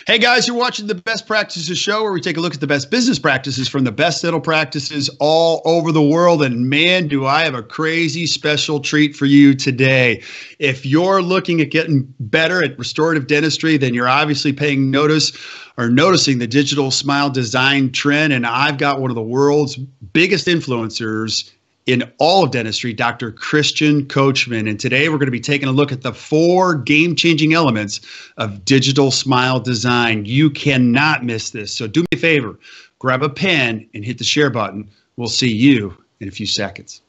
Hey guys, you're watching the Best Practices Show, where we take a look at the best business practices from the best dental practices all over the world. And man, do I have a crazy special treat for you today. If you're looking at getting better at restorative dentistry, then you're obviously paying notice or noticing the digital smile design trend. And I've got one of the world's biggest influencers in all of dentistry, Dr. Christian Coachman. And today we're going to be taking a look at the 4 game-changing elements of digital smile design. You cannot miss this. So do me a favor, grab a pen and hit the share button. We'll see you in a few seconds.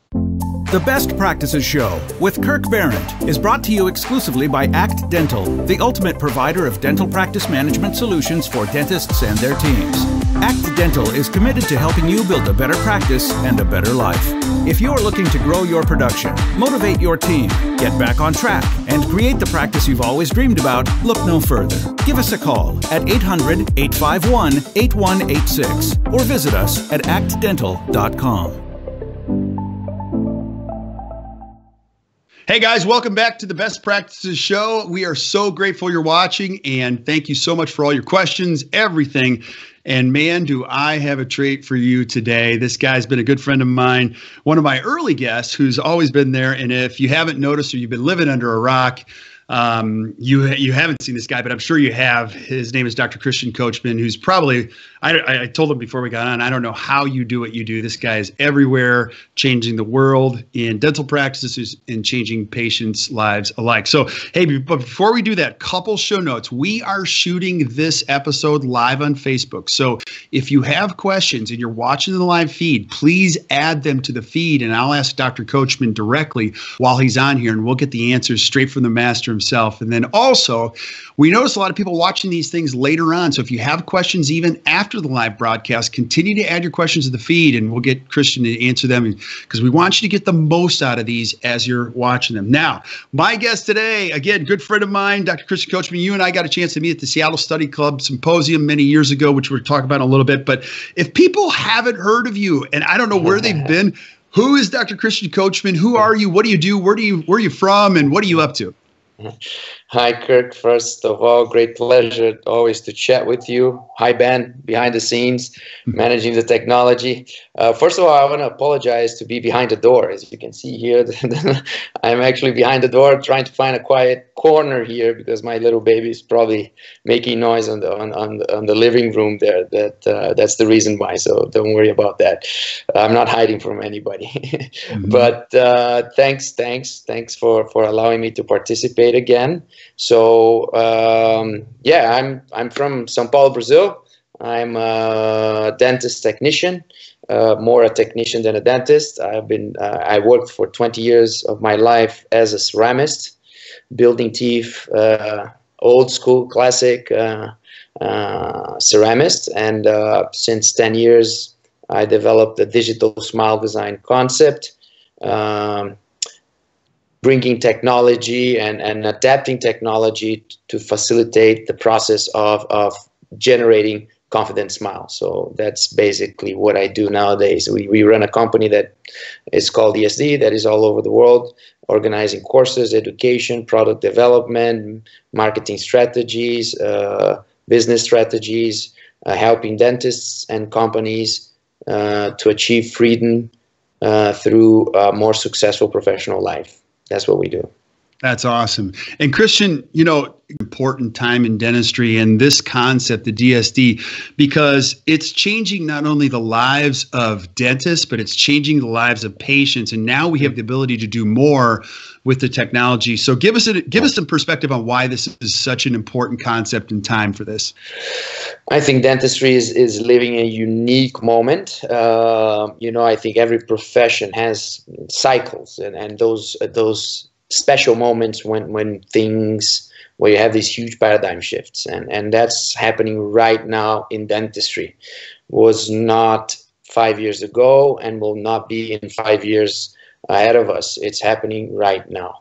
The Best Practices Show with Kirk Behrendt is brought to you exclusively by ACT Dental, the ultimate provider of dental practice management solutions for dentists and their teams. ACT Dental is committed to helping you build a better practice and a better life. If you're looking to grow your production, motivate your team, get back on track, and create the practice you've always dreamed about, look no further. Give us a call at 800-851-8186 or visit us at actdental.com. Hey guys, welcome back to the Best Practices Show. We are so grateful you're watching, and thank you so much for all your questions, everything. And man, do I have a treat for you today. This guy's been a good friend of mine, one of my early guests who's always been there. And if you haven't noticed or you've been living under a rock, you haven't seen this guy, but I'm sure you have. His name is Dr. Christian Coachman, who's probably, I told him before we got on, I don't know how you do what you do. This guy is everywhere, changing the world in dental practices and changing patients' lives alike. So, hey, but before we do that, couple show notes. We are shooting this episode live on Facebook. So if you have questions and you're watching the live feed, please add them to the feed, and I'll ask Dr. Coachman directly while he's on here, and we'll get the answers straight from the master himself. And then also, we notice a lot of people watching these things later on. So if you have questions even after the live broadcast, continue to add your questions to the feed, and we'll get Christian to answer them, because we want you to get the most out of these as you're watching them. Now, my guest today, again, good friend of mine, Dr. Christian Coachman. You and I got a chance to meet at the Seattle Study Club Symposium many years ago, which we're talking about in a little bit. But if people haven't heard of you, and I don't know where they've been, who is Dr. Christian Coachman? Who are you? What do you do? Where are you from? And what are you up to? Hi, Kirk. First of all, great pleasure always to chat with you. Hi, Ben, behind the scenes, managing the technology. First of all, I want to apologize to be behind the door. As you can see here, I'm actually behind the door trying to find a quiet corner here because my little baby is probably making noise on the living room there. That's the reason why, so don't worry about that. I'm not hiding from anybody. But thanks for allowing me to participate again. So yeah, I'm from São Paulo, Brazil. I'm a dentist technician, more a technician than a dentist. I worked for 20 years of my life as a ceramist, building teeth, old school, classic ceramist. And since 10 years, I developed the digital smile design concept, bringing technology and adapting technology to facilitate the process of generating confident smile. So that's basically what I do nowadays. We run a company that is called ESD, that is all over the world, organizing courses, education, product development, marketing strategies, business strategies, helping dentists and companies to achieve freedom through a more successful professional life. That's what we do. That's awesome. And Christian, important time in dentistry and this concept, the DSD, because it's changing not only the lives of dentists, but it's changing the lives of patients. And now we have the ability to do more with the technology. So give us some perspective on why this is such an important concept and time for this. I think dentistry is living a unique moment. I think every profession has cycles and those special moments when you have these huge paradigm shifts, and that's happening right now in dentistry. Was not 5 years ago and will not be in 5 years ahead of us. It's happening right now.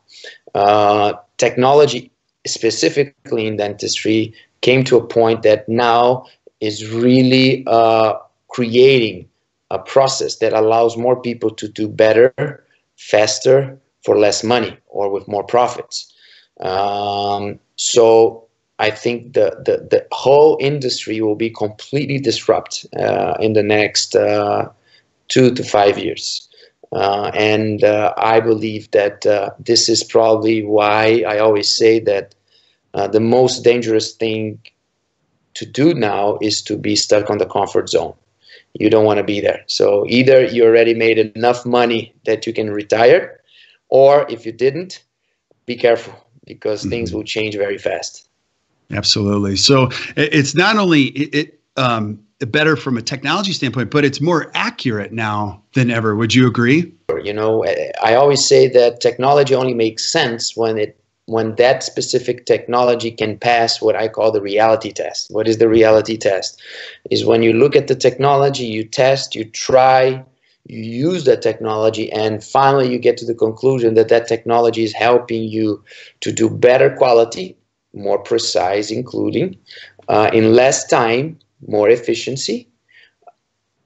Technology, specifically in dentistry, came to a point that now is really creating a process that allows more people to do better, faster, for less money or with more profits. So I think the whole industry will be completely disrupted in the next 2 to 5 years. And I believe that this is probably why I always say that the most dangerous thing to do now is to be stuck on the comfort zone. You don't want to be there. So either you already made enough money that you can retire, or if you didn't, be careful, because things will change very fast. Absolutely. So it's not only better from a technology standpoint, but it's more accurate now than ever. Would you agree? You know, I always say that technology only makes sense when that specific technology can pass what I call the reality test. What is the reality test? Is when you look at the technology, you test, you try, you use that technology, and finally you get to the conclusion that that technology is helping you to do better quality, more precise, including in less time, more efficiency,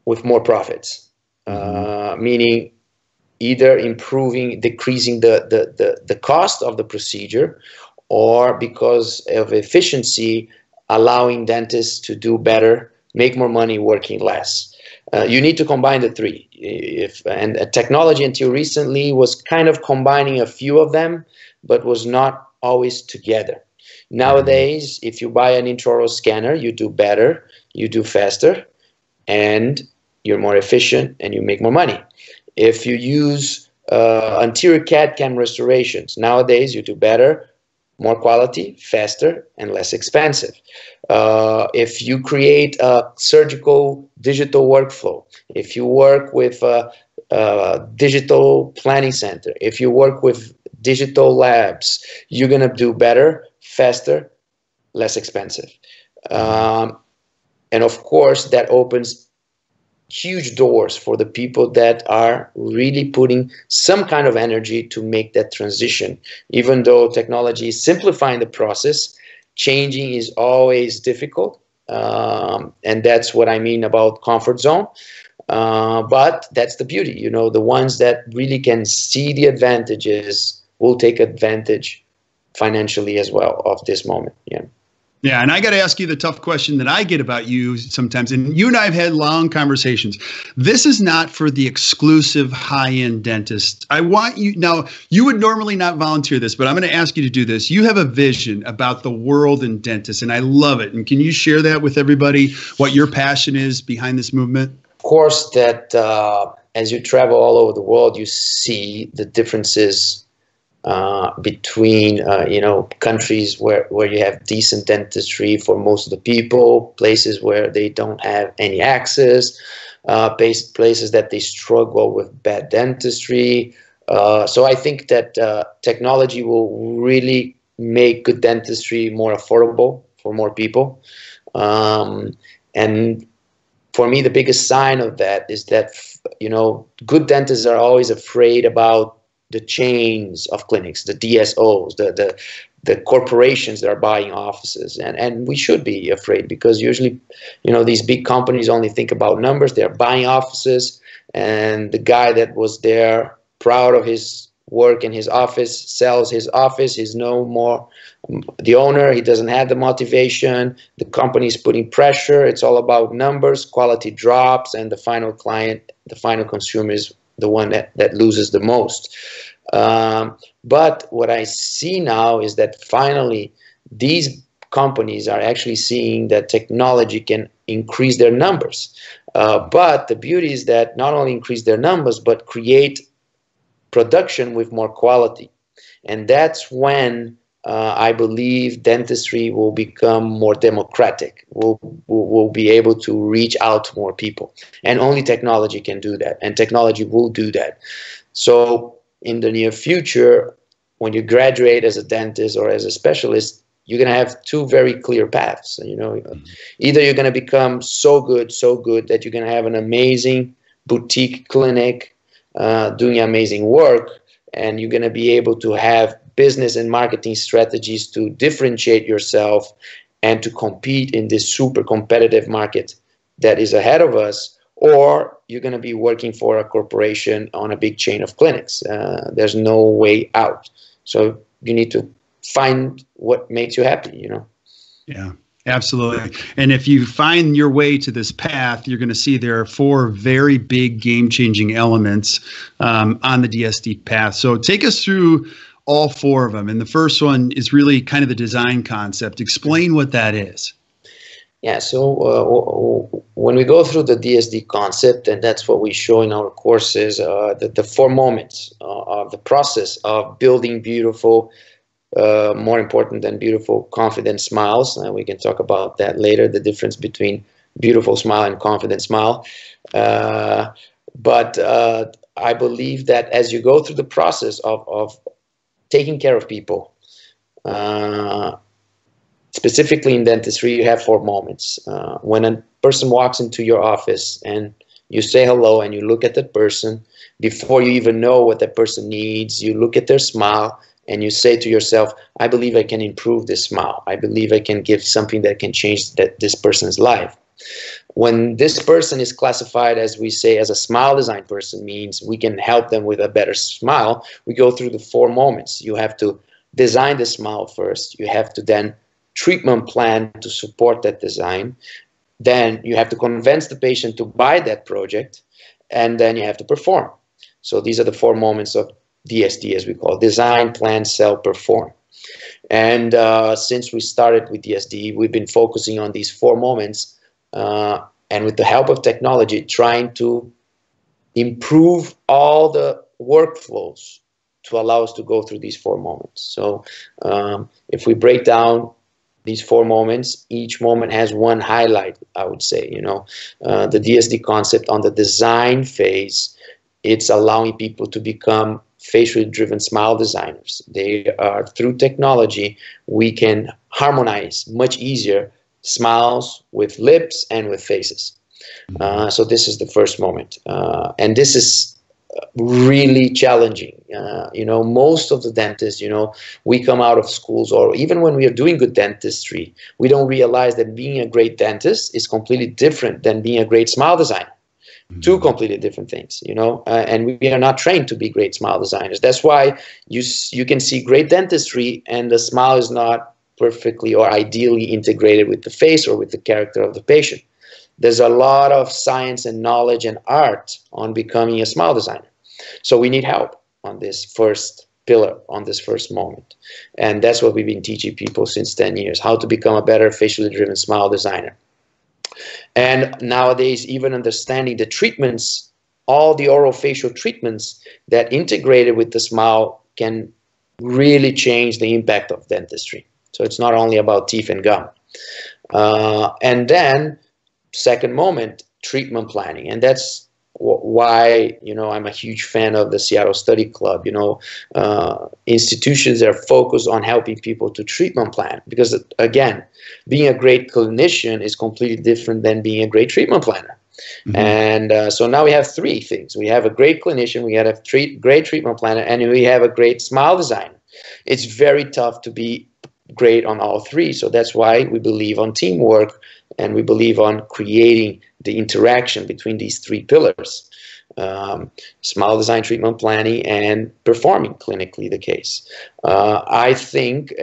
with more profits. Meaning either decreasing the cost of the procedure, or because of efficiency, allowing dentists to do better, make more money working less. You need to combine the three. And technology until recently was kind of combining a few of them, but was not always together. Nowadays, if you buy an intraoral scanner, you do better, you do faster, and you're more efficient and you make more money. If you use anterior CAD/CAM restorations, nowadays you do better, more quality, faster, and less expensive. If you create a surgical digital workflow, if you work with a digital planning center, if you work with digital labs, you're going to do better, faster, less expensive. And of course, that opens huge doors for the people that are really putting some kind of energy to make that transition. Even though technology is simplifying the process, changing is always difficult. And that's what I mean about comfort zone. But that's the beauty, you know, the ones that really can see the advantages will take advantage financially as well of this moment. Yeah. Yeah, and I got to ask you the tough question that I get about you sometimes, and you and I have had long conversations. This is not for the exclusive high-end dentist. I want you, now, you would normally not volunteer this, but I'm going to ask you to do this. You have a vision about the world in dentists, and I love it. And can you share that with everybody, what your passion is behind this movement? Of course, that as you travel all over the world, you see the differences between countries where you have decent dentistry for most of the people, places where they don't have any access, places that they struggle with bad dentistry. So I think that technology will really make good dentistry more affordable for more people. And for me, the biggest sign of that is that, you know, good dentists are always afraid about the chains of clinics, the DSOs, the corporations that are buying offices. And we should be afraid, because usually, you know, these big companies only think about numbers. They're buying offices, and the guy that was there proud of his work in his office sells his office. He's no more the owner. He doesn't have the motivation. The company is putting pressure. It's all about numbers. Quality drops, and the final client, the final consumer is the one that loses the most. But what I see now is that finally these companies are actually seeing that technology can increase their numbers. But the beauty is that not only increase their numbers, but create production with more quality. And that's when I believe dentistry will become more democratic. We'll be able to reach out to more people. And only technology can do that. And technology will do that. So in the near future, when you graduate as a dentist or as a specialist, you're going to have two very clear paths. You know, either you're going to become so good that you're going to have an amazing boutique clinic doing amazing work, and you're going to be able to have business and marketing strategies to differentiate yourself and to compete in this super competitive market that is ahead of us, or you're going to be working for a corporation on a big chain of clinics. There's no way out. So you need to find what makes you happy, you know. Yeah, absolutely. And if you find your way to this path, you're going to see there are 4 very big game-changing elements on the DSD path. So take us through all 4 of them. And the first one is really kind of the design concept. Explain what that is. Yeah, so when we go through the DSD concept, and that's what we show in our courses, the 4 moments of the process of building beautiful, more important than beautiful, confident smiles. And we can talk about that later, the difference between beautiful smile and confident smile. But I believe that as you go through the process of taking care of people, specifically in dentistry, you have 4 moments. When a person walks into your office and you say hello and you look at that person, before you even know what that person needs, you look at their smile and you say to yourself, I believe I can improve this smile. I believe I can give something that can change this person's life. When this person is classified, as we say, as a smile design person, means we can help them with a better smile, we go through the 4 moments. You have to design the smile first. You have to then treatment plan to support that design. Then you have to convince the patient to buy that project, and then you have to perform. So these are the 4 moments of DSD, as we call it: design, plan, sell, perform. And since we started with DSD, we've been focusing on these 4 moments, and with the help of technology, trying to improve all the workflows to allow us to go through these 4 moments. So if we break down these 4 moments, each moment has one highlight, I would say. The DSD concept on the design phase, it's allowing people to become facially driven smile designers. They are, through technology, we can harmonize much easier smiles with lips and with faces. So this is the first moment. And this is really challenging. Most of the dentists, we come out of schools, or even when we are doing good dentistry, we don't realize that being a great dentist is completely different than being a great smile designer. 2 completely different things, and we are not trained to be great smile designers. That's why you can see great dentistry and the smile is not perfectly or ideally integrated with the face or with the character of the patient. There's a lot of science and knowledge and art on becoming a smile designer. So we need help on this first pillar, on this first moment. And that's what we've been teaching people since 10 years, how to become a better facially driven smile designer. And nowadays, even understanding the treatments, all the orofacial treatments that integrated with the smile can really change the impact of dentistry. So it's not only about teeth and gum. And then, second moment, treatment planning. And that's why, I'm a huge fan of the Seattle Study Club. Institutions that are focused on helping people to treatment plan. Because, again, being a great clinician is completely different than being a great treatment planner. And so now we have 3 things. We have a great clinician, we have a great treatment planner, and we have a great smile designer. It's very tough to be great on all 3. So that's why we believe on teamwork, and we believe on creating the interaction between these 3 pillars: smile design, treatment planning, and performing clinically the case. I think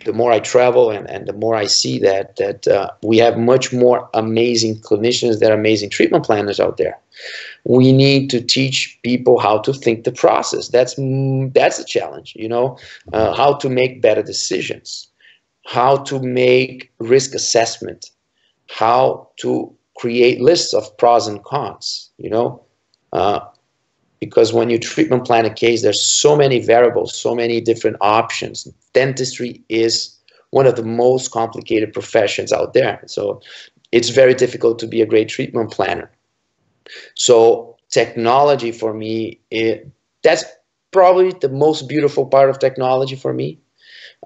the more I travel and the more I see that we have much more amazing clinicians that are amazing treatment planners out there. We need to teach people how to think the process. That's a challenge, how to make better decisions, how to make risk assessment, how to create lists of pros and cons, because when you treatment plan a case, there's so many variables, so many different options. Dentistry is one of the most complicated professions out there. So it's very difficult to be a great treatment planner. So technology for me, that's probably the most beautiful part of technology for me,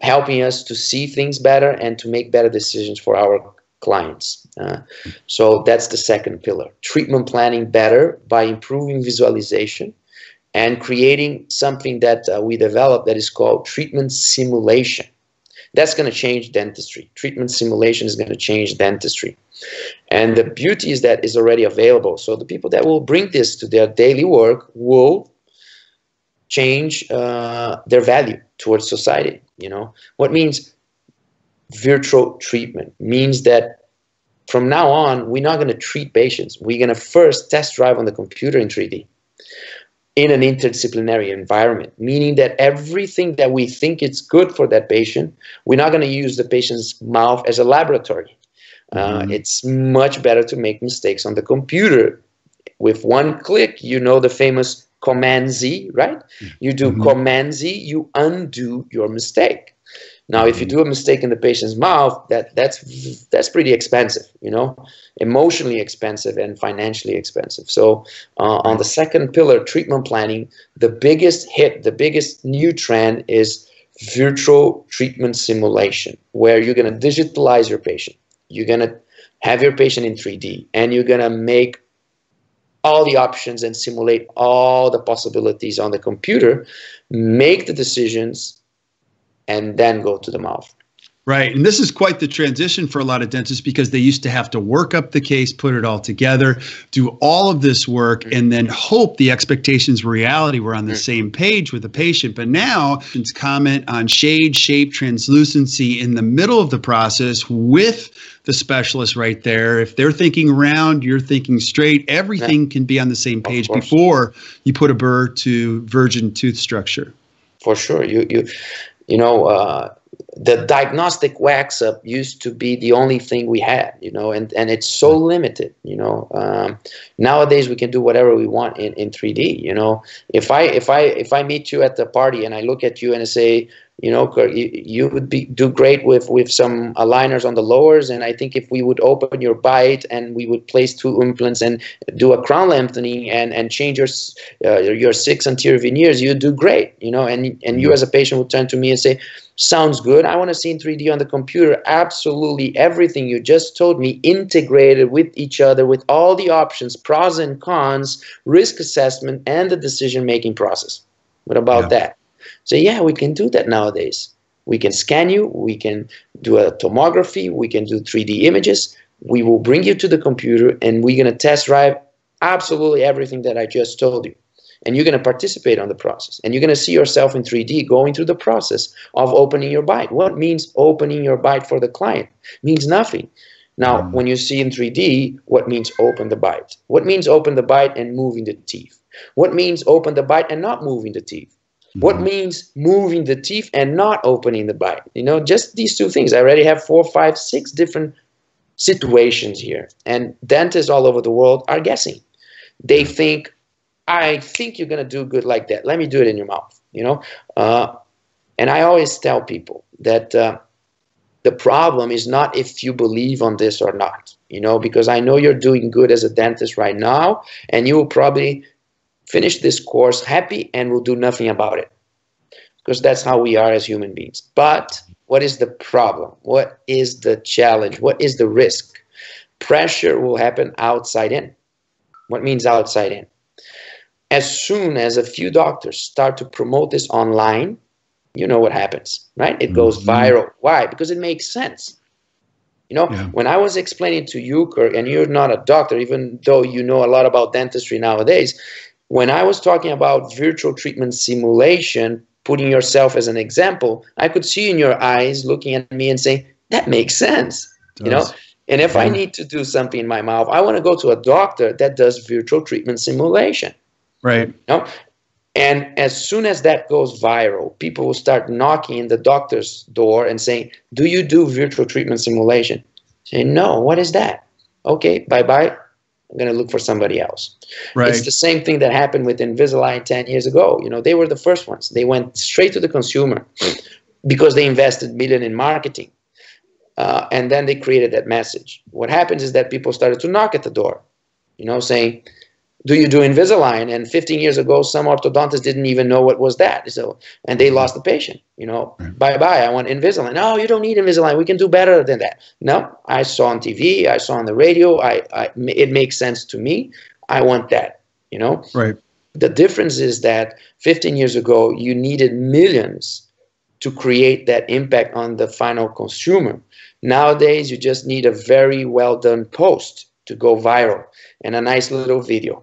helping us to see things better and to make better decisions for our clients. So that's the second pillar. Treatment planning better by improving visualization and creating something that we developed that is called treatment simulation. That's going to change dentistry. Treatment simulation is going to change dentistry. And the beauty is that it's already available. So the people that will bring this to their daily work will change their value towards society. What means virtual treatment means that from now on, we're not going to treat patients. We're going to first test drive on the computer in 3D in an interdisciplinary environment, meaning that everything that we think is good for that patient, we're not going to use the patient's mouth as a laboratory. It's much better to make mistakes on the computer. With one click, you know the famous Command Z, right? You do Command Z, you undo your mistake. Now, if you do a mistake in the patient's mouth, that's pretty expensive, you know, emotionally expensive and financially expensive. So on the second pillar, treatment planning, the biggest hit, the biggest new trend is virtual treatment simulation, where you're going to digitalize your patient. You're going to have your patient in 3D, and you're going to make all the options and simulate all the possibilities on the computer, make the decisions, and then go to the mouth. Right. And this is quite the transition for a lot of dentists, because they used to have to work up the case, put it all together, do all of this work, and then hope the expectations of reality were on the same page with the patient. But now it's comment on shade, shape, translucency in the middle of the process with the specialist right there. If they're thinking round, you're thinking straight, everything can be on the same page before you put a burr to virgin tooth structure. For sure. You know, the diagnostic wax up used to be the only thing we had, you know, and it's so limited, you know. Nowadays we can do whatever we want in 3D, you know. If I meet you at the party and I look at you and I say, you know, Kurt, you would do great with some aligners on the lowers, and I think if we would open your bite and we would place 2 implants and do a crown lengthening and change your 6 anterior veneers, you'd do great, you know. And you as a patient would turn to me and say, sounds good. I want to see in 3D on the computer absolutely everything you just told me integrated with each other, with all the options, pros and cons, risk assessment, and the decision-making process. What about that? So yeah, we can do that nowadays. We can scan you. We can do a tomography. We can do 3D images. We will bring you to the computer, and we're going to test drive absolutely everything that I just told you. And you're going to participate on the process. And you're going to see yourself in 3D going through the process of opening your bite. What means opening your bite for the client? Means nothing. Now, when you see in 3D, what means open the bite? What means open the bite and moving the teeth? What means open the bite and not moving the teeth? What means moving the teeth and not opening the bite? You know, just these 2 things. I already have 4, 5, 6 different situations here. And dentists all over the world are guessing. They think, I think you're going to do good like that. Let me do it in your mouth, you know. And I always tell people that the problem is not if you believe on this or not, you know, because I know you're doing good as a dentist right now, and you will probably finish this course happy and will do nothing about it, because that's how we are as human beings. But what is the problem? What is the challenge? What is the risk? Pressure will happen outside in. What means outside in? As soon as a few doctors start to promote this online, you know what happens, right? It goes viral. Why? Because it makes sense. You know, when I was explaining to you, Kirk, and you're not a doctor, even though you know a lot about dentistry nowadays, when I was talking about virtual treatment simulation, putting yourself as an example, I could see in your eyes looking at me and saying, that makes sense, you know? And if I need to do something in my mouth, I want to go to a doctor that does virtual treatment simulation. Right. You know? And as soon as that goes viral, people will start knocking in the doctor's door and saying, do you do virtual treatment simulation? Say, no, what is that? Okay, bye-bye. I'm going to look for somebody else. Right. It's the same thing that happened with Invisalign 10 years ago. You know, they were the first ones. They went straight to the consumer because they invested millions in marketing. And then they created that message. What happens is that people started to knock at the door, you know, saying, do you do Invisalign? And 15 years ago, some orthodontists didn't even know what was that. So, and they lost the patient, you know, bye-bye, I want Invisalign. No, you don't need Invisalign. We can do better than that. No, I saw on TV, I saw on the radio, it makes sense to me. I want that, you know. Right. The difference is that 15 years ago, you needed millions to create that impact on the final consumer. Nowadays, you just need a very well done post to go viral and a nice little video,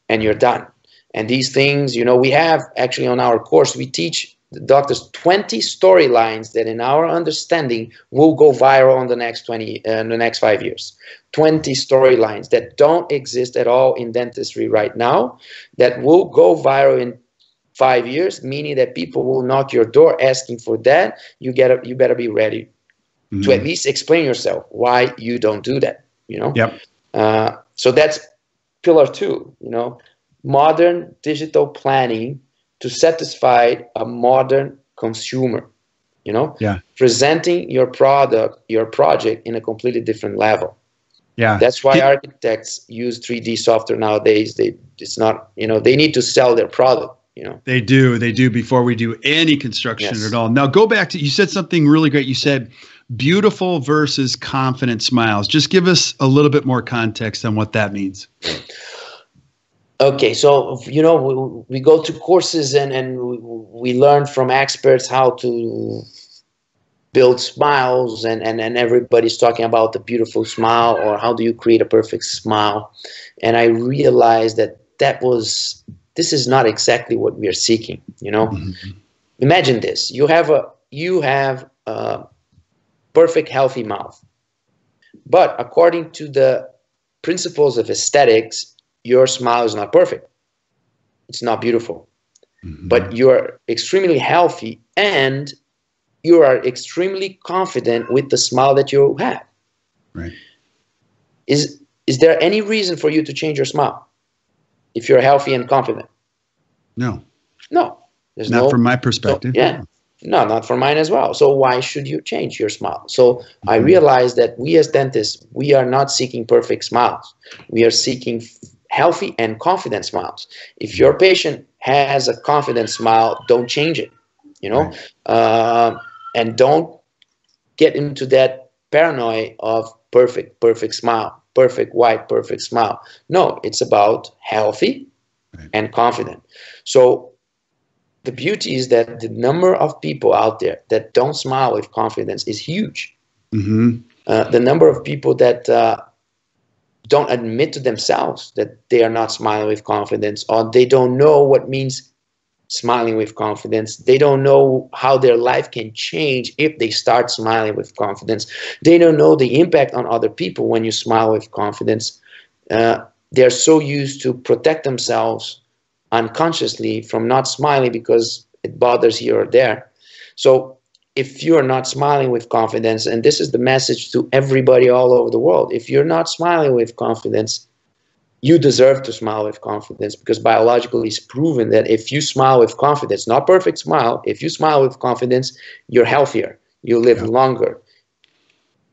and you're done. And these things, you know, we have actually on our course, we teach doctors 20 storylines that in our understanding will go viral in the next 5 years. 20 storylines that don't exist at all in dentistry right now that will go viral in 5 years, meaning that people will knock your door asking for that. You better be ready to at least explain yourself why you don't do that, you know? Yep. So that's pillar 2, you know, modern digital planning to satisfy a modern consumer, you know, presenting your product, your project in a completely different level. Yeah. That's why architects use 3D software nowadays. It's not, you know, they need to sell their product, you know. They do before we do any construction at all. Now go back to, you said something really great. You said beautiful versus confident smiles. Just give us a little bit more context on what that means. Okay, so, you know, we go to courses and we learn from experts how to build smiles, and everybody's talking about the beautiful smile or how do you create a perfect smile. And I realized that this is not exactly what we are seeking, you know. Imagine this. You have a perfect, healthy mouth. But according to the principles of aesthetics, your smile is not perfect. It's not beautiful. But you are extremely healthy and you are extremely confident with the smile that you have. Right. Is there any reason for you to change your smile if you're healthy and confident? No. No. There's not from my perspective. No, not from mine as well. So why should you change your smile? So I realized that we as dentists, we are not seeking perfect smiles. We are seeking healthy and confident smiles. If your patient has a confident smile, don't change it, you know, and don't get into that paranoia of perfect smile, perfect white, perfect smile. No, it's about healthy and confident. So the beauty is that the number of people out there that don't smile with confidence is huge. The number of people that don't admit to themselves that they are not smiling with confidence, or they don't know what means smiling with confidence. They don't know how their life can change if they start smiling with confidence. They don't know the impact on other people when you smile with confidence. They're so used to protect themselves unconsciously from not smiling because it bothers here or there. So if you are not smiling with confidence, and this is the message to everybody all over the world, if you're not smiling with confidence, you deserve to smile with confidence, because biologically it's proven that if you smile with confidence, not perfect smile, if you smile with confidence, you're healthier, you live longer,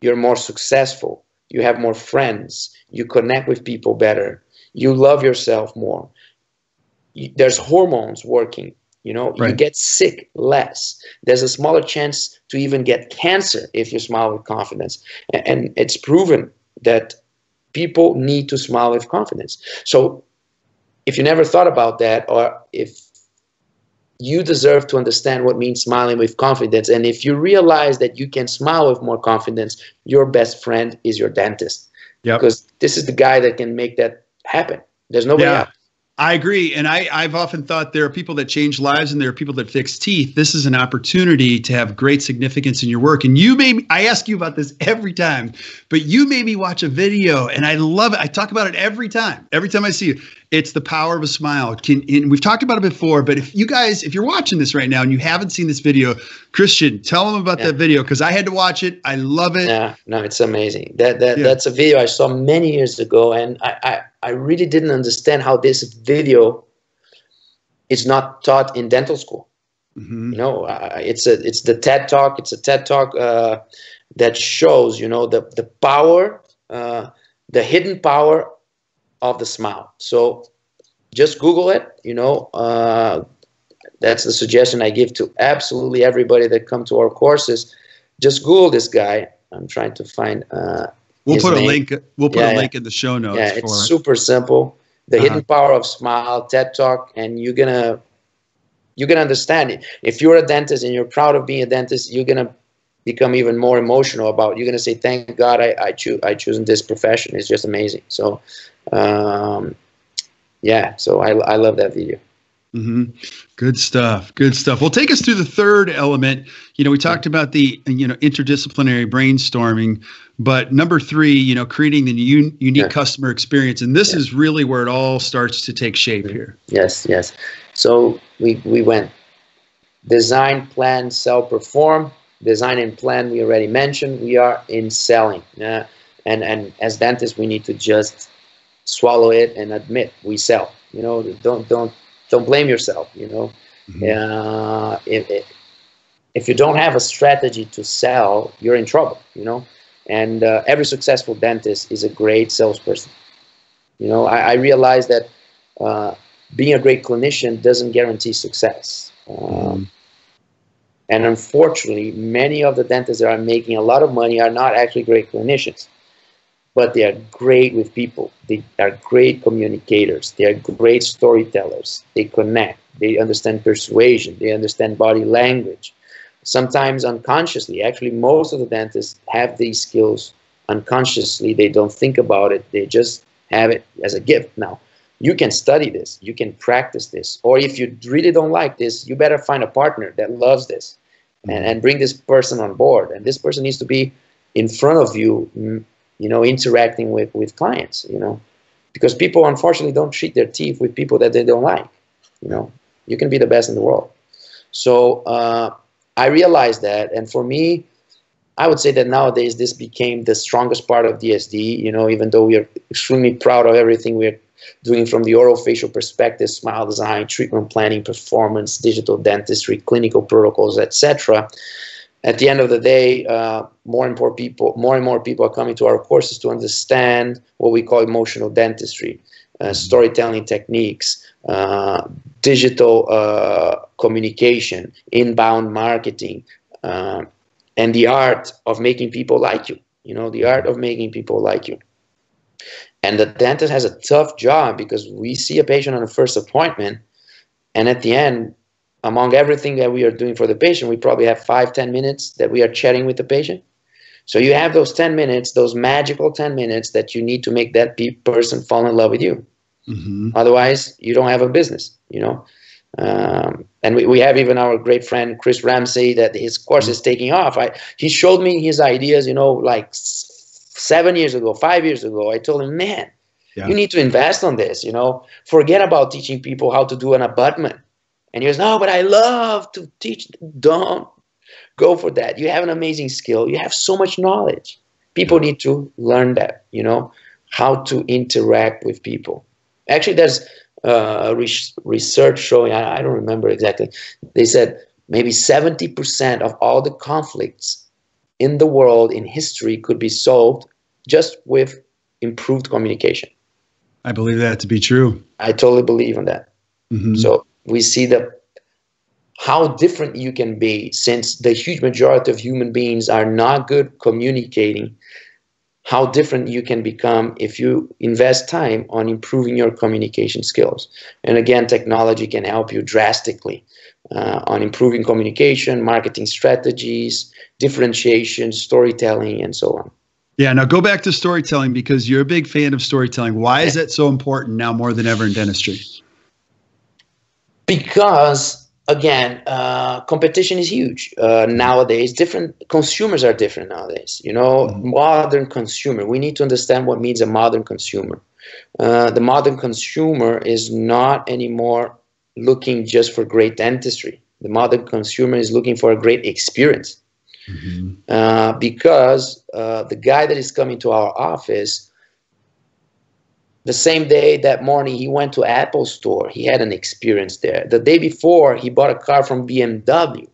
you're more successful, you have more friends, you connect with people better, you love yourself more. There's hormones working. You know, you get sick less. There's a smaller chance to even get cancer if you smile with confidence. And it's proven that people need to smile with confidence. So if you never thought about that, or if you deserve to understand what means smiling with confidence, and if you realize that you can smile with more confidence, your best friend is your dentist. Because this is the guy that can make that happen. There's nobody else. I agree. And I've often thought there are people that change lives and there are people that fix teeth. This is an opportunity to have great significance in your work. And I ask you about this every time, but you made me watch a video and I love it. I talk about it every time I see you. It's the power of a smile. And we've talked about it before, but if you're watching this right now and you haven't seen this video, Christian, tell them about that video, because I had to watch it. I love it. Yeah, no, it's amazing. That's a video I saw many years ago, and I really didn't understand how this video is not taught in dental school. You know, it's the TED Talk. It's a TED Talk that shows, you know, the power, the hidden power of the smile. So just Google it, you know. That's the suggestion I give to absolutely everybody that come to our courses. Just Google this guy. I'm trying to find We'll put a link in the show notes. Yeah, it's super simple. The hidden power of smile, TED Talk, and you're gonna understand it. If you're a dentist and you're proud of being a dentist, you're gonna become even more emotional about it. You're gonna say, "Thank God I choose this profession." It's just amazing. So, so I love that video. Mm-hmm. Good stuff. Good stuff. Well, take us through the third element. We talked about the, interdisciplinary brainstorming, but number three, creating the unique customer experience. And this is really where it all starts to take shape here. Yes, yes. So we went design, plan, sell, perform. Design and plan, we already mentioned. We are in selling. And as dentists, we need to just swallow it and admit we sell. Don't blame yourself. Mm-hmm. If you don't have a strategy to sell, you're in trouble. And every successful dentist is a great salesperson. I realize that being a great clinician doesn't guarantee success. And unfortunately, many of the dentists that are making a lot of money are not actually great clinicians, but they are great with people. They are great communicators. They are great storytellers. They connect. They understand persuasion. They understand body language. Sometimes unconsciously. Actually, most of the dentists have these skills unconsciously. They don't think about it. They just have it as a gift. Now, you can study this. You can practice this. Or if you really don't like this, you better find a partner that loves this and bring this person on board. And this person needs to be in front of you, interacting with clients, because people unfortunately don't treat their teeth with people that they don't like. You can be the best in the world. So I realized that, and for me, I would say that nowadays this became the strongest part of DSD, even though we are extremely proud of everything we're doing from the orofacial perspective, smile design, treatment planning, performance, digital dentistry, clinical protocols, etc. At the end of the day, more and more people are coming to our courses to understand what we call emotional dentistry, storytelling techniques, digital communication, inbound marketing, and the art of making people like you. The art of making people like you. And the dentist has a tough job because we see a patient on the first appointment, and at the end, among everything that we are doing for the patient, we probably have 5-10 minutes that we are chatting with the patient. So you have those 10 minutes, those magical 10 minutes that you need to make that person fall in love with you. Mm-hmm. Otherwise, you don't have a business, and we have even our great friend, Chris Ramsey, that his course is taking off. He showed me his ideas, like 7 years ago, 5 years ago. I told him, man, you need to invest on this, forget about teaching people how to do an abutment. And he goes, no, but I love to teach. Don't go for that. You have an amazing skill. You have so much knowledge. People need to learn that, how to interact with people. Actually, there's research showing, I don't remember exactly, they said maybe 70% of all the conflicts in the world, in history, could be solved just with improved communication. I believe that to be true. I totally believe in that. Mm-hmm. So we see how different you can be, since the huge majority of human beings are not good communicating, how different you can become if you invest time on improving your communication skills. And again, technology can help you drastically on improving communication, marketing strategies, differentiation, storytelling, and so on. Yeah, now go back to storytelling, because you're a big fan of storytelling. Why is that so important now more than ever in dentistry? Because, again, competition is huge nowadays. Consumers are different nowadays. Modern consumer. We need to understand what means a modern consumer. The modern consumer is not anymore looking just for great dentistry. The modern consumer is looking for a great experience. Mm-hmm. Because the guy that is coming to our office, the same day, that morning, he went to Apple store. He had an experience there. The day before, he bought a car from BMW.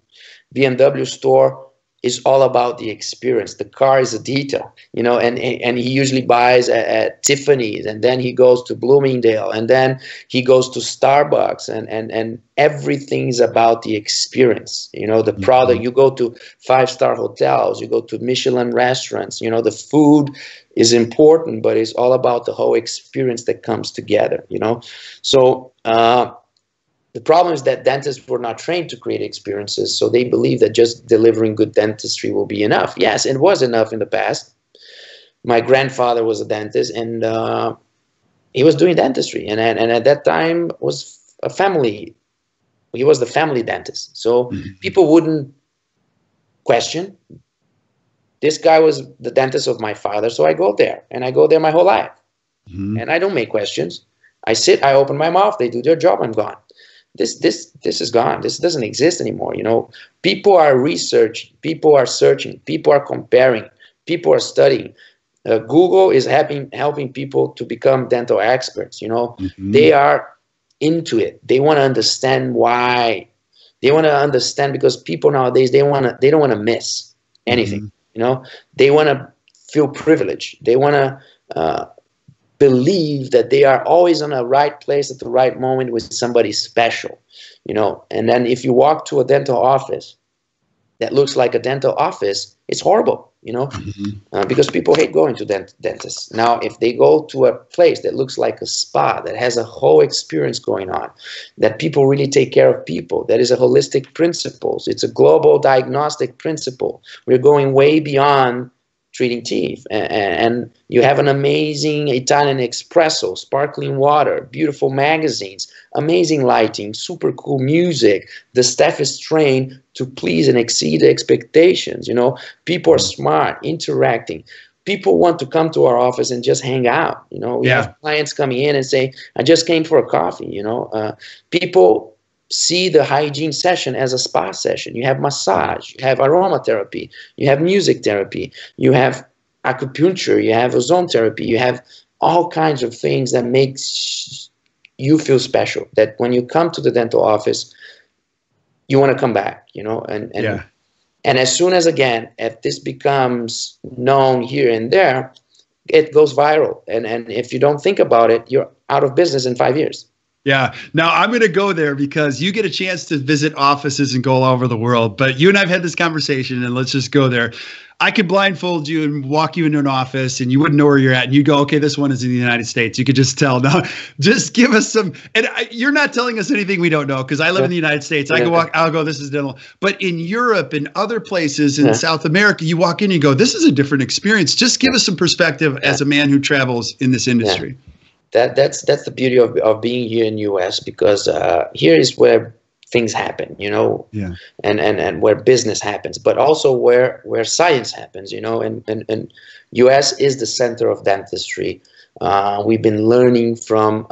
BMW store is all about the experience. The car is a detail, and he usually buys at Tiffany's, and then he goes to Bloomingdale, and then he goes to Starbucks, and everything is about the experience. The product. You go to 5-star hotels, you go to Michelin restaurants. The food is important, but it's all about the whole experience that comes together. So the problem is that dentists were not trained to create experiences, so they believe that just delivering good dentistry will be enough. Yes, it was enough in the past. My grandfather was a dentist, and he was doing dentistry, and at that time was a family he was the family dentist. So Mm-hmm. people wouldn't question. This guy was the dentist of my father, so I go there, and I go there my whole life. Mm-hmm. And I don't make questions. I sit, I open my mouth, they do their job, I'm gone. This is gone. This doesn't exist anymore. You know, people are researching, people are searching, people are comparing, people are studying. Google is helping people to become dental experts. You know, Mm-hmm. they are into it. They want to understand why. They want to understand, because people nowadays, they don't want to miss anything. Mm-hmm. You know, they want to feel privileged. They want to believe that they are always in the right place at the right moment with somebody special, you know. And then if you walk to a dental office that looks like a dental office, it's horrible, you know, Mm-hmm. because people hate going to dentists. Now, if they go to a place that looks like a spa, that has a whole experience going on, that people really take care of people, that is a holistic principles, it's a global diagnostic principle. We're going way beyond treating teeth, and you have an amazing Italian espresso, sparkling water, beautiful magazines, amazing lighting, super cool music. The staff is trained to please and exceed expectations. You know, people are smart, interacting. People want to come to our office and just hang out. You know, we have clients coming in and say, "I just came for a coffee." You know, people see the hygiene session as a spa session. You have massage, you have aromatherapy, you have music therapy, you have acupuncture, you have ozone therapy, you have all kinds of things that makes you feel special, that when you come to the dental office, you want to come back, you know. And as soon as, again, if this becomes known here and there, it goes viral. And if you don't think about it, you're out of business in 5 years. Yeah. Now I'm going to go there because you get a chance to visit offices and go all over the world, but you and I've had this conversation, and let's just go there. I could blindfold you and walk you into an office and you wouldn't know where you're at, and you go, okay, this one is in the United States. You could just tell. Now, just give us some, and you're not telling us anything we don't know, because I live in the United States. I can walk, I'll go, this is dental. But in Europe and other places in South America, you walk in and you go, this is a different experience. Just give us some perspective as a man who travels in this industry. That's the beauty of being here in US, because here is where things happen, you know, and where business happens, but also where science happens, you know, and US is the center of dentistry. We've been learning from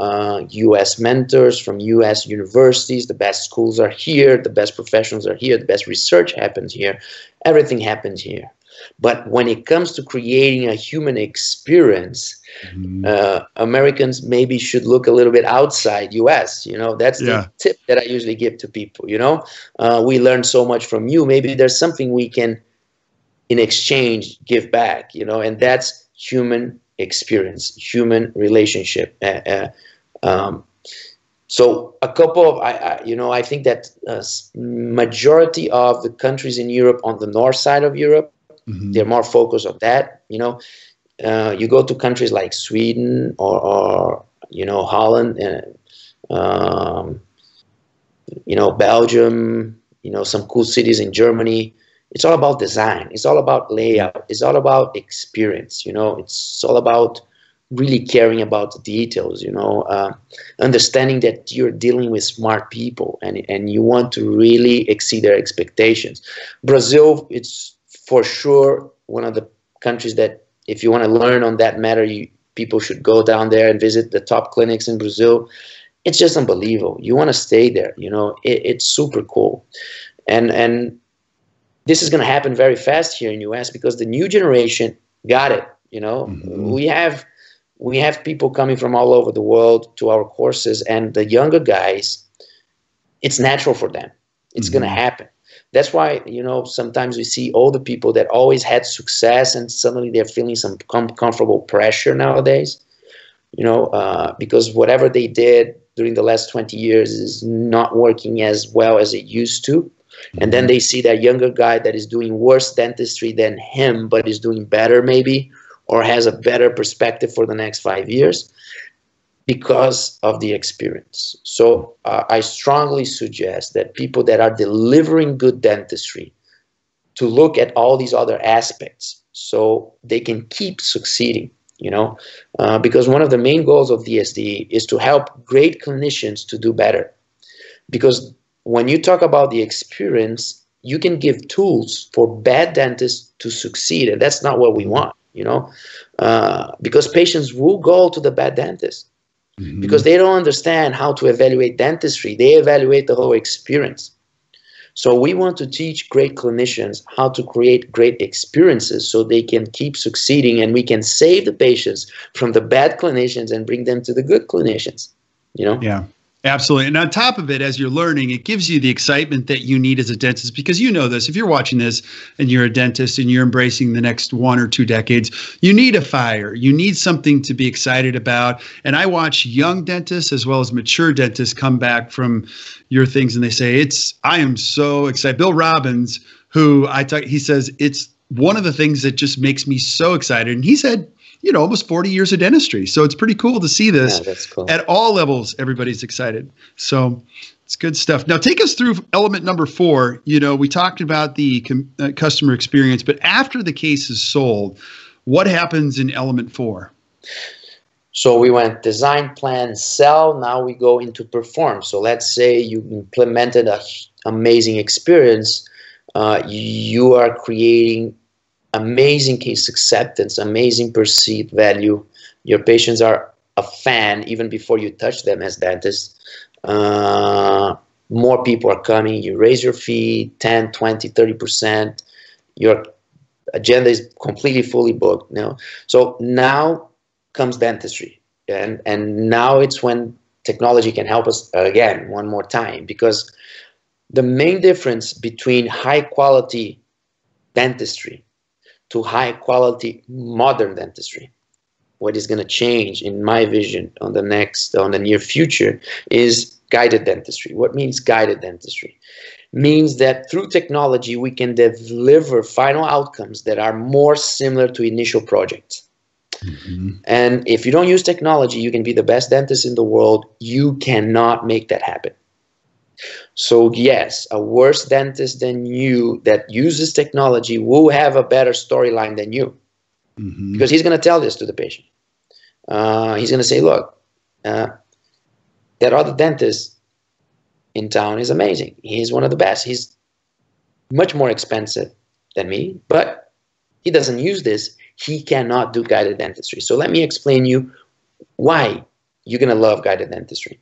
US mentors, from US universities. The best schools are here, the best professionals are here, the best research happens here, everything happens here. But when it comes to creating a human experience, Americans maybe should look a little bit outside US. You know, that's the tip that I usually give to people. You know, we learn so much from you. Maybe there's something we can, in exchange, give back. You know, and that's human experience, human relationship. So a couple of, I think that majority of the countries in Europe, on the north side of Europe, they're more focused on that. You know, you go to countries like Sweden or you know, Holland, you know, Belgium, you know, some cool cities in Germany. It's all about design. It's all about layout. It's all about experience. You know, it's all about really caring about the details, you know, understanding that you're dealing with smart people, and you want to really exceed their expectations. Brazil, it's for sure one of the countries that, if you want to learn on that matter, people should go down there and visit the top clinics in Brazil. It's just unbelievable. You want to stay there, you know. It's super cool. And this is going to happen very fast here in the US, because the new generation got it, you know. We have people coming from all over the world to our courses, and the younger guys, it's natural for them. It's going to happen. That's why, you know, sometimes we see older people that always had success, and suddenly they're feeling some uncomfortable pressure nowadays, you know, because whatever they did during the last 20 years is not working as well as it used to. And then they see that younger guy that is doing worse dentistry than him, but is doing better maybe, or has a better perspective for the next 5 years because of the experience. So I strongly suggest that people that are delivering good dentistry to look at all these other aspects so they can keep succeeding, you know, because one of the main goals of DSD is to help great clinicians to do better. Because when you talk about the experience, you can give tools for bad dentists to succeed, and that's not what we want, because patients will go to the bad dentist because they don't understand how to evaluate dentistry. They evaluate the whole experience. So we want to teach great clinicians how to create great experiences so they can keep succeeding, and we can save the patients from the bad clinicians and bring them to the good clinicians, Yeah. Absolutely. And on top of it, as you're learning, it gives you the excitement that you need as a dentist, because you know this, if you're watching this and you're a dentist and you're embracing the next 1 or 2 decades, you need a fire. You need something to be excited about. And I watch young dentists as well as mature dentists come back from your things and they say, I am so excited. Bill Robbins, who he says, it's one of the things that just makes me so excited. And he said, almost 40 years of dentistry. So it's pretty cool to see this. Yeah, that's cool. At all levels. Everybody's excited. So it's good stuff. Now take us through element number 4. We talked about the customer experience, but after the case is sold, what happens in element 4? So we went design, plan, sell. Now we go into perform. So let's say you implemented an amazing experience. You are creating amazing case acceptance, amazing perceived value. Your patients are a fan even before you touch them as dentists. More people are coming. You raise your fee 10, 20, 30%. Your agenda is completely fully booked. So now comes dentistry. And now it's when technology can help us again one more time, because the main difference between high quality dentistry to high quality modern dentistry, what is going to change in my vision on the near future, is guided dentistry. What means guided dentistry? Means that through technology we can deliver final outcomes that are more similar to initial projects. And if you don't use technology, you can be the best dentist in the world. You cannot make that happen. So yes, a worse dentist than you that uses technology will have a better storyline than you, because he's going to tell this to the patient. He's going to say, look, that other dentist in town is amazing. He's one of the best. He's much more expensive than me, but he doesn't use this. He cannot do guided dentistry. So let me explain you why you're going to love guided dentistry.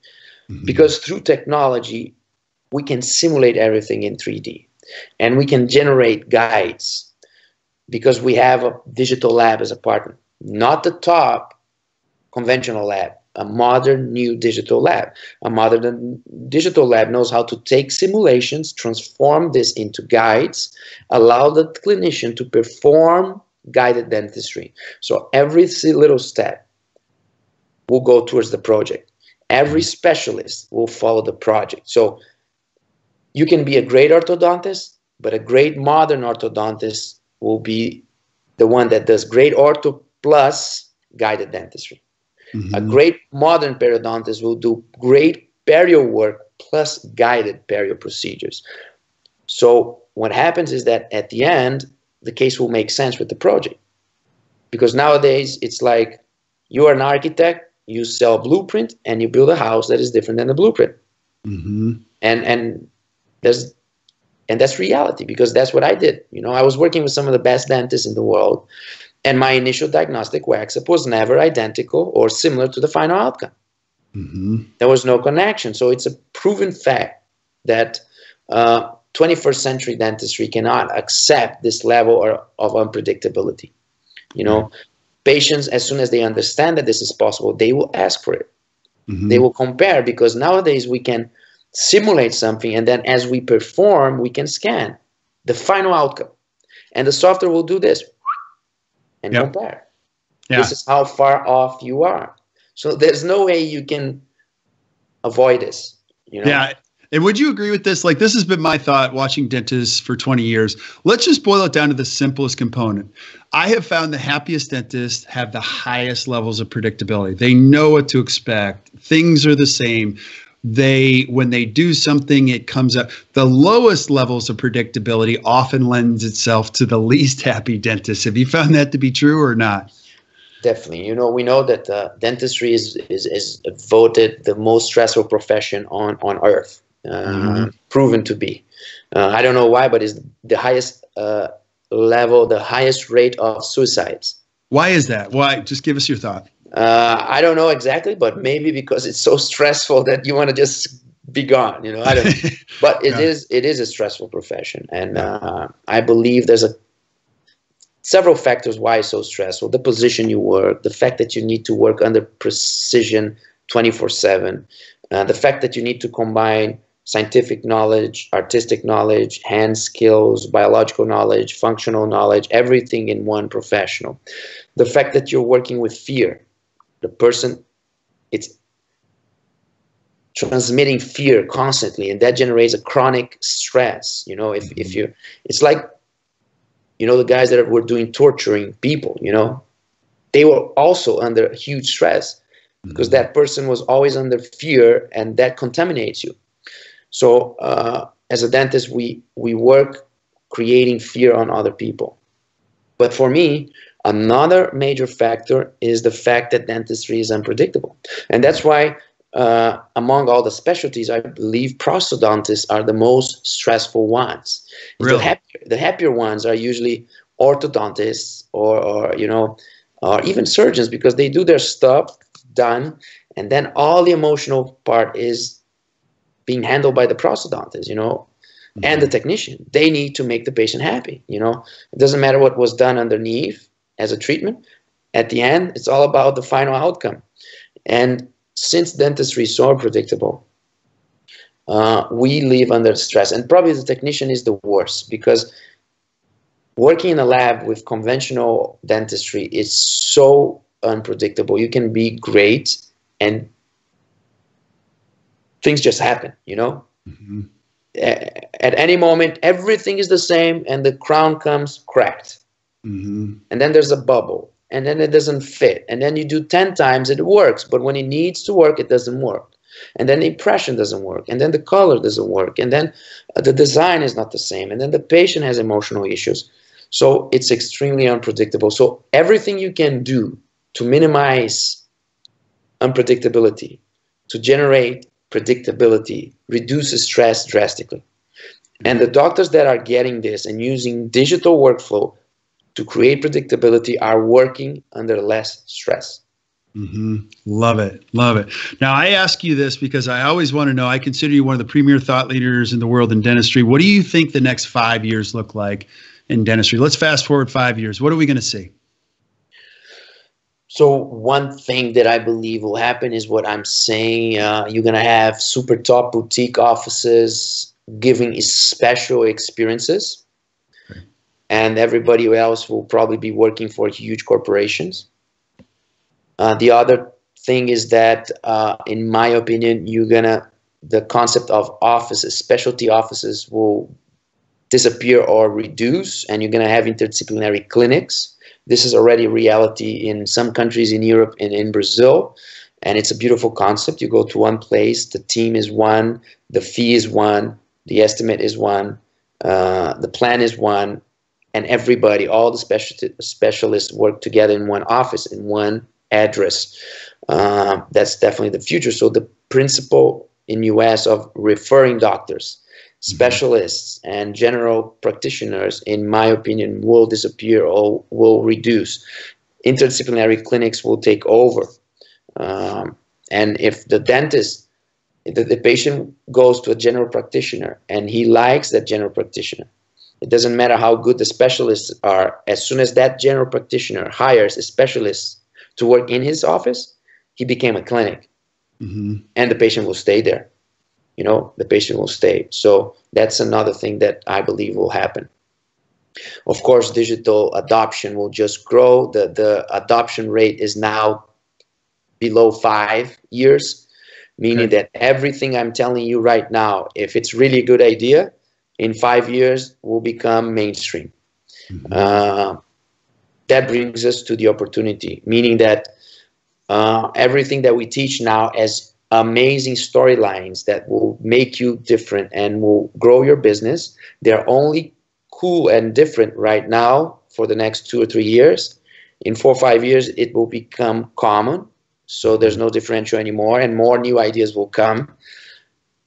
Because through technology, we can simulate everything in 3D, and we can generate guides because we have a digital lab as a partner, not the top conventional lab, a modern new digital lab. A modern digital lab knows how to take simulations, transform this into guides, allow the clinician to perform guided dentistry. So every little step will go towards the project. Every specialist will follow the project. So you can be a great orthodontist, but a great modern orthodontist will be the one that does great ortho plus guided dentistry. A great modern periodontist will do great perio work plus guided perio procedures. So what happens is that at the end, the case will make sense with the project. Because nowadays, it's like you are an architect, you sell a blueprint, and you build a house that is different than the blueprint. And that's reality, because that's what I did. I was working with some of the best dentists in the world, and my initial diagnostic wax-up was never identical or similar to the final outcome. There was no connection. So it's a proven fact that 21st century dentistry cannot accept this level of unpredictability. Patients, as soon as they understand that this is possible, they will ask for it. They will compare, because nowadays we can simulate something, and then as we perform, we can scan the final outcome. And the software will do this and compare. This is how far off you are. So there's no way you can avoid this. Yeah. And would you agree with this? Like, this has been my thought watching dentists for 20 years. Let's just boil it down to the simplest component. I have found the happiest dentists have the highest levels of predictability. They know what to expect. Things are the same. When they do something, it comes up. The lowest levels of predictability often lends itself to the least happy dentists. Have you found that to be true or not? Definitely. We know that dentistry is voted the most stressful profession on earth. proven to be. I don't know why, but it's the highest level, the highest rate of suicides. Why is that? Why? Just give us your thought. I don't know exactly, but maybe because it's so stressful that you want to just be gone. You know, I don't know. But it is a stressful profession, and I believe there's several factors why it's so stressful. The position you work, the fact that you need to work under precision 24/7, the fact that you need to combine scientific knowledge, artistic knowledge, hand skills, biological knowledge, functional knowledge, everything in one professional. The fact that you're working with fear. The person, it's transmitting fear constantly, and that generates a chronic stress. You know, if you, it's like, you know, the guys that were doing torturing people, you know, they were also under huge stress because that person was always under fear, and that contaminates you. So as a dentist, we work creating fear on other people. But for me, another major factor is the fact that dentistry is unpredictable. And that's why among all the specialties, I believe prosthodontists are the most stressful ones. Really? The happier ones are usually orthodontists or you know, or even surgeons, because they do their stuff done, and then all the emotional part is being handled by the prosthodontist, you know, and the technician. They need to make the patient happy, you know. It doesn't matter what was done underneath as a treatment. At the end, it's all about the final outcome. And since dentistry is so unpredictable, we live under stress. And probably the technician is the worst, because working in a lab with conventional dentistry is so unpredictable. You can be great and things just happen, you know. At any moment, everything is the same, and the crown comes cracked. And then there's a bubble, and then it doesn't fit. And then you do 10 times, it works. But when it needs to work, it doesn't work. And then the impression doesn't work. And then the color doesn't work. And then the design is not the same. And then the patient has emotional issues. So it's extremely unpredictable. So everything you can do to minimize unpredictability, to generate predictability, reduces stress drastically. And the doctors that are getting this and using digital workflow to create predictability are working under less stress. Love it. Love it. Now, I ask you this because I always want to know, I consider you one of the premier thought leaders in the world in dentistry. What do you think the next 5 years look like in dentistry? Let's fast forward 5 years. What are we going to see? So one thing that I believe will happen is what I'm saying. You're going to have super top boutique offices giving special experiences. And everybody else will probably be working for huge corporations. The other thing is that, in my opinion, the concept of offices, specialty offices, will disappear or reduce, and you're going to have interdisciplinary clinics. This is already reality in some countries in Europe and in Brazil, and it's a beautiful concept. You go to one place, the team is one, the fee is one, the estimate is one, the plan is one, and everybody, all the specialists work together in one office, in one address. That's definitely the future. So the principle in US of referring doctors, specialists, and general practitioners, in my opinion, will disappear or will reduce. Interdisciplinary clinics will take over. And if the dentist, the patient goes to a general practitioner and he likes that general practitioner, it doesn't matter how good the specialists are. As soon as that general practitioner hires a specialist to work in his office, he became a clinic. And the patient will stay there. You know, the patient will stay. So that's another thing that I believe will happen. Of course, digital adoption will just grow. The adoption rate is now below 5 years, meaning that everything I'm telling you right now, if it's really a good idea, in 5 years will become mainstream. That brings us to the opportunity, meaning that everything that we teach now as amazing storylines that will make you different and will grow your business, they're only cool and different right now for the next 2 or 3 years. In 4 or 5 years, it will become common. So there's no differential anymore, and more new ideas will come.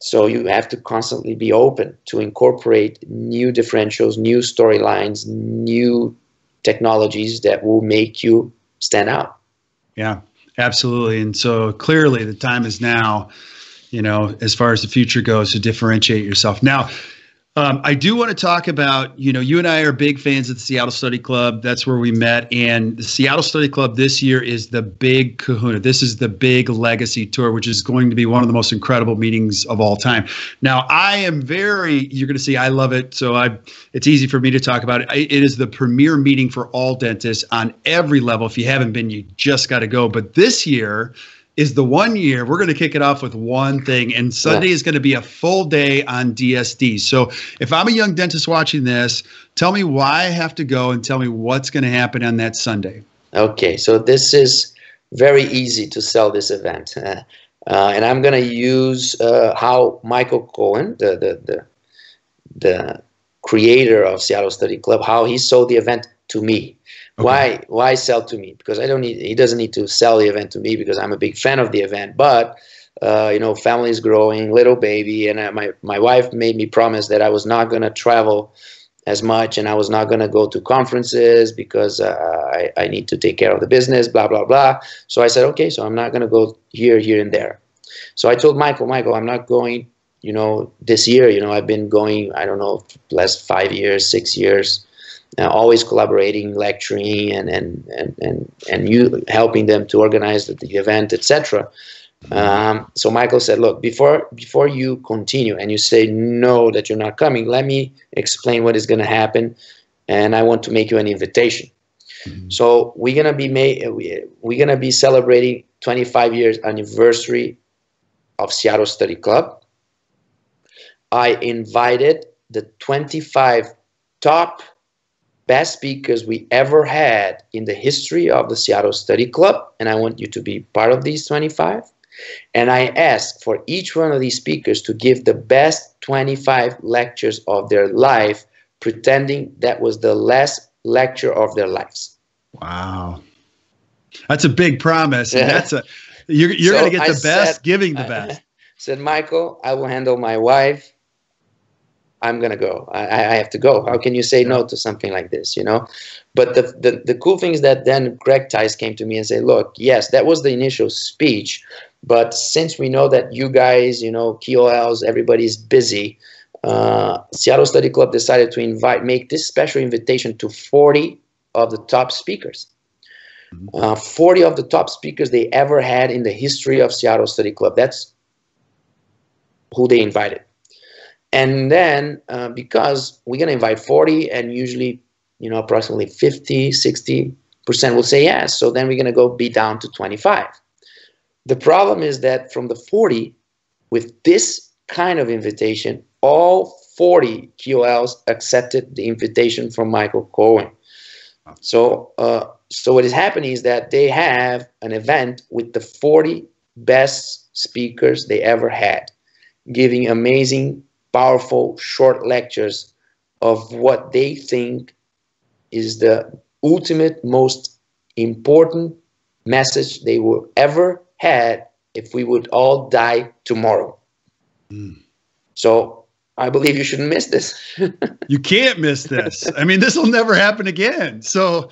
So you have to constantly be open to incorporate new differentials, new storylines, new technologies that will make you stand out. Yeah, absolutely. And so clearly the time is now, as far as the future goes, to differentiate yourself. Now, I do want to talk about, you and I are big fans of the Seattle Study Club. That's where we met. And the Seattle Study Club this year is the big kahuna. This is the big legacy tour, which is going to be one of the most incredible meetings of all time. Now, you're going to see, I love it. So it's easy for me to talk about it. It is the premier meeting for all dentists on every level. If you haven't been, you just got to go. But this year is the 1 year. We're going to kick it off with one thing, and Sunday is going to be a full day on DSD. So if I'm a young dentist watching this, tell me why I have to go and tell me what's going to happen on that Sunday. Okay, so this is very easy to sell this event. And I'm going to use how Michael Cohen, the creator of Seattle Study Club, how he sold the event to me. Okay. Why sell to me? Because he doesn't need to sell the event to me because I'm a big fan of the event. But family is growing, little baby, and my wife made me promise that I was not going to travel as much, and I was not going to go to conferences because I need to take care of the business, blah blah blah. So I said, okay, so I'm not going to go here, and there. So I told Michael, I'm not going. This year, I've been going, I don't know, last 5 years, 6 years. Always collaborating, lecturing, and you helping them to organize the event, etc. So Michael said, look, before you continue and you say no that you're not coming, let me explain what is going to happen, and I want to make you an invitation. Mm-hmm. So we're gonna be celebrating 25 years anniversary of Seattle Study Club. I invited the 25 top best speakers we ever had in the history of the Seattle Study Club, and I want you to be part of these 25. And I asked for each one of these speakers to give the best 25 lectures of their life, pretending that was the last lecture of their lives. Wow. That's a big promise. And you're going to get the best giving the best. Said, Michael, I will handle my wife. I'm going to go. I have to go. How can you say no to something like this, But the cool thing is that then Greg Tice came to me and said, look, yes, that was the initial speech. But since we know that you guys, KOLs, everybody's busy, Seattle Study Club decided to make this special invitation to 40 of the top speakers. 40 of the top speakers they ever had in the history of Seattle Study Club. That's who they invited. And then because we're going to invite 40 and usually, approximately 50, 60% will say yes. So then we're going to be down to 25. The problem is that from the 40, with this kind of invitation, all 40 QLs accepted the invitation from Michael Cohen. So what is happening is that they have an event with the 40 best speakers they ever had, giving amazing, powerful, short lectures of what they think is the ultimate, most important message they will ever had if we would all die tomorrow. So I believe you shouldn't miss this. You can't miss this. I mean, this will never happen again. So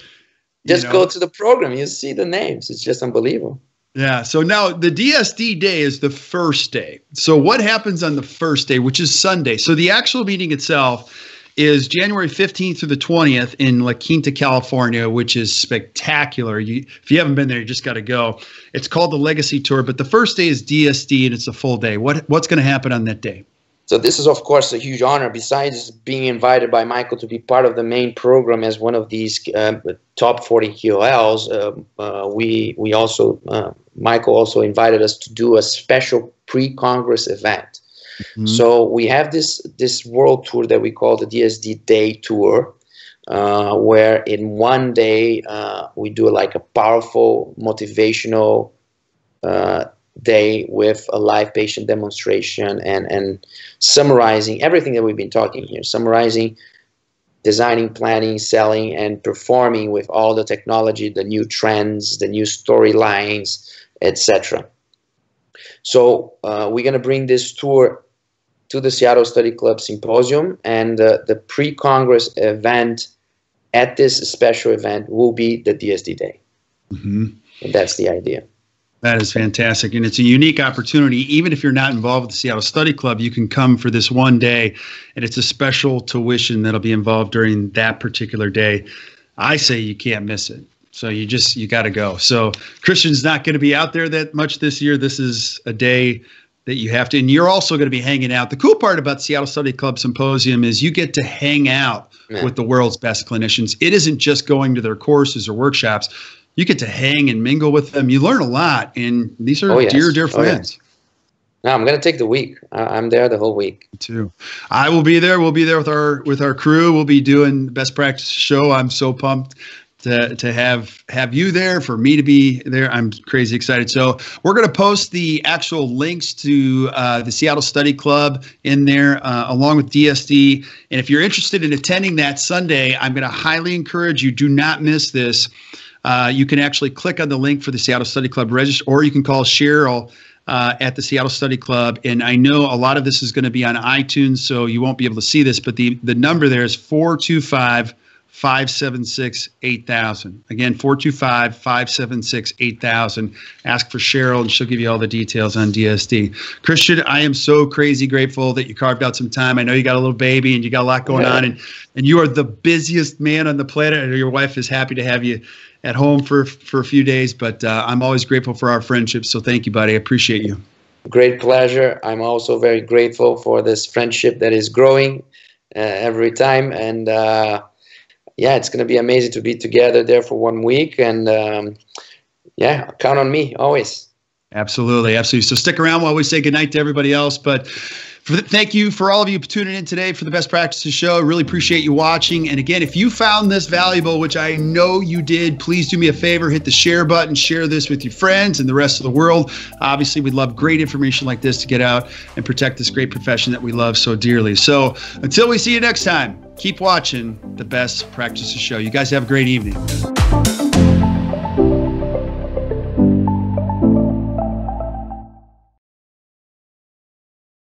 just go to the program. You see the names. It's just unbelievable. Yeah. So now the DSD day is the first day. So what happens on the first day, which is Sunday? So the actual meeting itself is January 15th through the 20th in La Quinta, California, which is spectacular. If you haven't been there, you just got to go. It's called the Legacy Tour, but the first day is DSD and it's a full day. What's going to happen on that day? So this is, of course, a huge honor. Besides being invited by Michael to be part of the main program as one of these top 40 QOLs, we also Michael also invited us to do a special pre-Congress event. Mm-hmm. So we have this world tour that we call the DSD Day Tour, where in one day we do like a powerful, motivational day with a live patient demonstration and summarizing everything that we've been talking here, summarizing, designing, planning, selling, and performing with all the technology, the new trends, the new storylines, etc. So we're going to bring this tour to the Seattle Study Club Symposium, and the pre-Congress event at this special event will be the DSD Day. Mm-hmm. And that's the idea. That is fantastic. And it's a unique opportunity. Even if you're not involved with the Seattle Study Club, you can come for this one day, and it's a special tuition that'll be involved during that particular day. I say you can't miss it. So you got to go. So Christian's not going to be out there that much this year. This is a day that you have to, and you're also going to be hanging out. The cool part about the Seattle Study Club Symposium is you get to hang out with the world's best clinicians. It isn't just going to their courses or workshops. You get to hang and mingle with them. You learn a lot, and these are dear friends. No, I'm going to take the week. I'm there the whole week. Me too. I will be there. We'll be there with our crew. We'll be doing the Best Practice show. I'm so pumped to have you there, for me to be there. I'm crazy excited. So we're going to post the actual links to the Seattle Study Club in there, along with DSD. And if you're interested in attending that Sunday, I'm going to highly encourage you, do not miss this. You can actually click on the link for the Seattle Study Club register, or you can call Cheryl at the Seattle Study Club. And I know a lot of this is going to be on iTunes, so you won't be able to see this, but the number there is 425-576-8000. Again, 425-576-8000. Ask for Cheryl, and she'll give you all the details on DSD. Christian, I am so crazy grateful that you carved out some time. I know you got a little baby and you got a lot going on, and you are the busiest man on the planet. Your wife is happy to have you at home for a few days, but I'm always grateful for our friendship. So thank you, buddy. I appreciate you. Great pleasure. I'm also very grateful for this friendship that is growing every time. And it's going to be amazing to be together there for 1 week. And count on me always. Absolutely. So stick around while we say goodnight to everybody else. But thank you for all of you tuning in today for the Best Practices show. I really appreciate you watching. And again, if you found this valuable, which I know you did, please do me a favor, hit the share button, share this with your friends and the rest of the world. Obviously, we'd love great information like this to get out and protect this great profession that we love so dearly. So until we see you next time, keep watching the Best Practices show. You guys have a great evening.